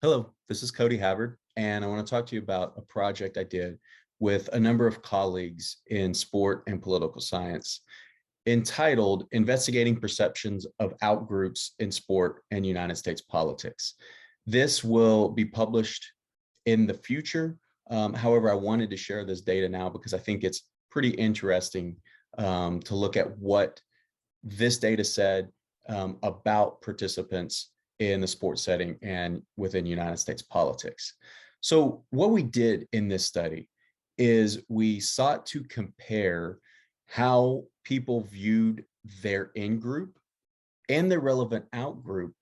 Hello, this is Cody Havard, and I want to talk to you about a project I did with a number of colleagues in sport and political science entitled Investigating Perceptions of Outgroups in Sport and United States Politics. This will be published in the future. However, I wanted to share this data now because I think it's pretty interesting to look at what this data said about participants in the sports setting and within United States politics. So what we did in this study is we sought to compare how people viewed their in-group and their relevant out-group,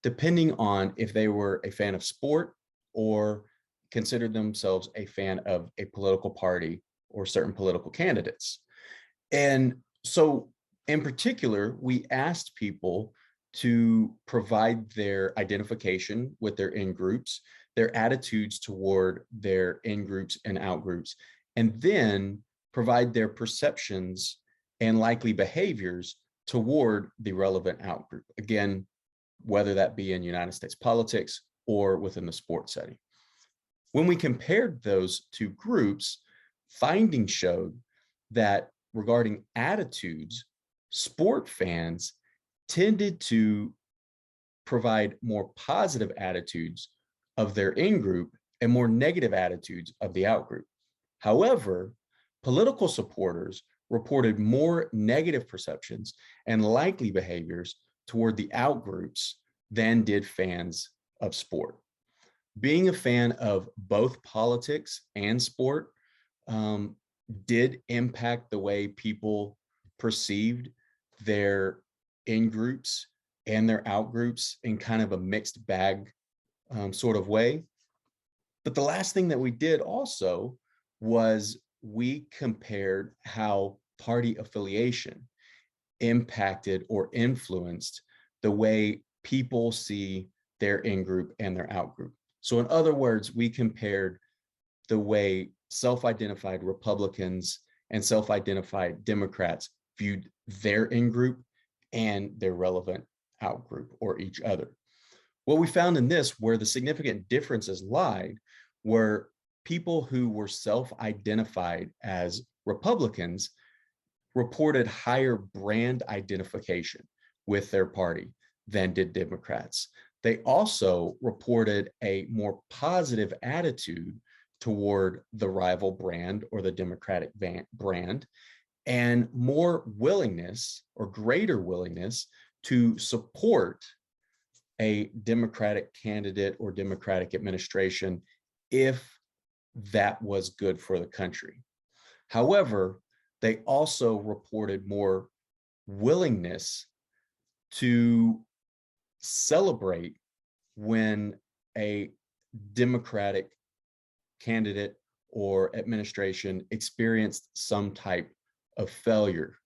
depending on if they were a fan of sport or considered themselves a fan of a political party or certain political candidates. And so in particular, we asked people to provide their identification with their in-groups, their attitudes toward their in-groups and out-groups, and then provide their perceptions and likely behaviors toward the relevant out-group. Again, whether that be in United States politics or within the sports setting. When we compared those two groups, findings showed that regarding attitudes, sport fans tended to provide more positive attitudes of their in-group and more negative attitudes of the out-group. However, political supporters reported more negative perceptions and likely behaviors toward the out-groups than did fans of sport. Being a fan of both politics and sport did impact the way people perceived their in-groups and their out-groups in kind of a mixed bag sort of way. But the last thing that we did also was we compared how party affiliation impacted or influenced the way people see their in-group and their out-group. So in other words, we compared the way self-identified Republicans and self-identified Democrats viewed their in-group and their relevant out-group or each other. What we found in this, where the significant differences lied, were people who were self-identified as Republicans reported higher brand identification with their party than did Democrats. They also reported a more positive attitude toward the rival brand or the Democratic brand, and more willingness or greater willingness to support a Democratic candidate or Democratic administration if that was good for the country. However, they also reported more willingness to celebrate when a Democratic candidate or administration experienced some type of failure,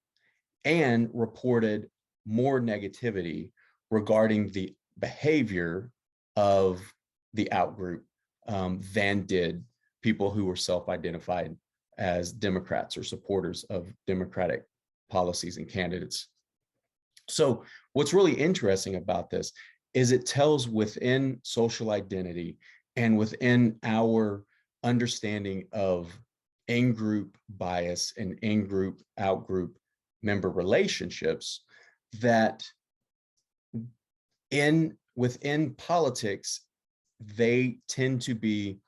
and reported more negativity regarding the behavior of the outgroup than did people who were self-identified as Democrats or supporters of Democratic policies and candidates. So what's really interesting about this is it tells within social identity and within our understanding of in-group bias and in-group, out-group member relationships that within politics, they tend to be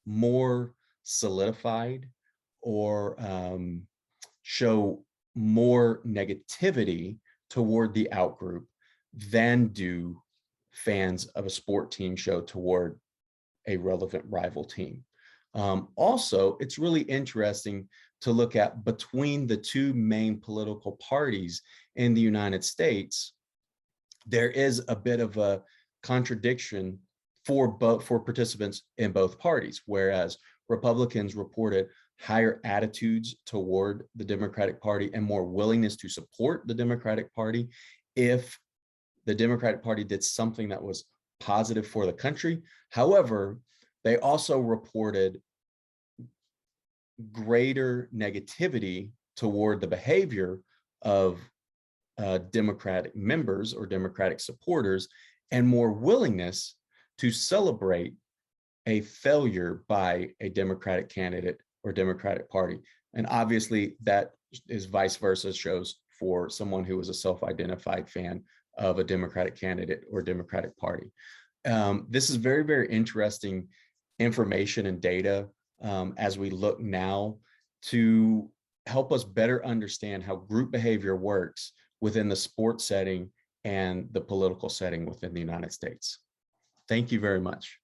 more solidified or show more negativity toward the outgroup than do fans of a sport team show toward a relevant rival team. Also, it's really interesting to look at between the two main political parties in the United States. There is a bit of a contradiction for participants in both parties, whereas Republicans reported higher attitudes toward the Democratic Party and more willingness to support the Democratic Party if the Democratic Party did something that was positive for the country. However, they also reported greater negativity toward the behavior of Democratic members or Democratic supporters, and more willingness to celebrate a failure by a Democratic candidate or Democratic Party. And obviously that is vice versa, shows for someone who is a self-identified fan of a Democratic candidate or Democratic Party. This is very, very interesting information and data as we look now to help us better understand how group behavior works within the sports setting and the political setting within the United States. Thank you very much.